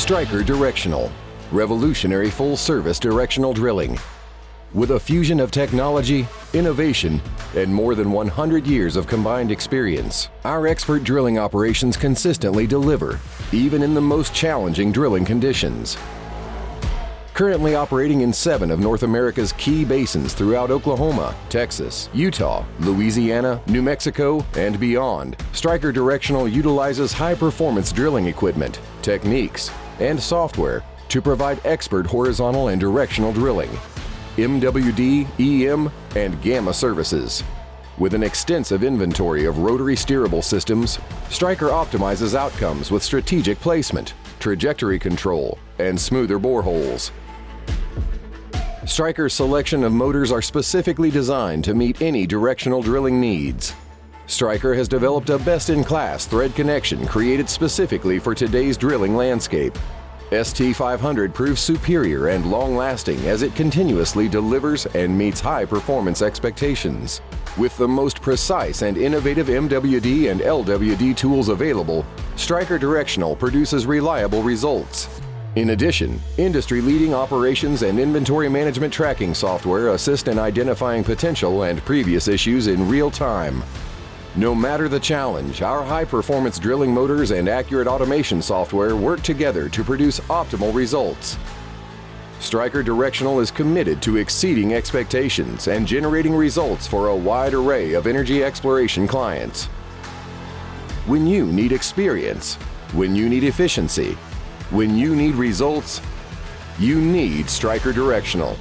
Stryker Directional, revolutionary full-service directional drilling. With a fusion of technology, innovation, and more than 100 years of combined experience, our expert drilling operations consistently deliver, even in the most challenging drilling conditions. Currently operating in 7 of North America's key basins throughout Oklahoma, Texas, Utah, Louisiana, New Mexico, and beyond, Stryker Directional utilizes high-performance drilling equipment, techniques, and software to provide expert horizontal and directional drilling, MWD, EM, and Gamma services. With an extensive inventory of rotary steerable systems, Stryker optimizes outcomes with strategic placement, trajectory control, and smoother boreholes. Stryker's selection of motors are specifically designed to meet any directional drilling needs. Stryker has developed a best-in-class thread connection created specifically for today's drilling landscape. ST500 proves superior and long-lasting as it continuously delivers and meets high-performance expectations. With the most precise and innovative MWD and LWD tools available, Stryker Directional produces reliable results. In addition, industry-leading operations and inventory management tracking software assist in identifying potential and previous issues in real time. No matter the challenge, our high-performance drilling motors and accurate automation software work together to produce optimal results. Stryker Directional is committed to exceeding expectations and generating results for a wide array of energy exploration clients. When you need experience, when you need efficiency, when you need results, you need Stryker Directional.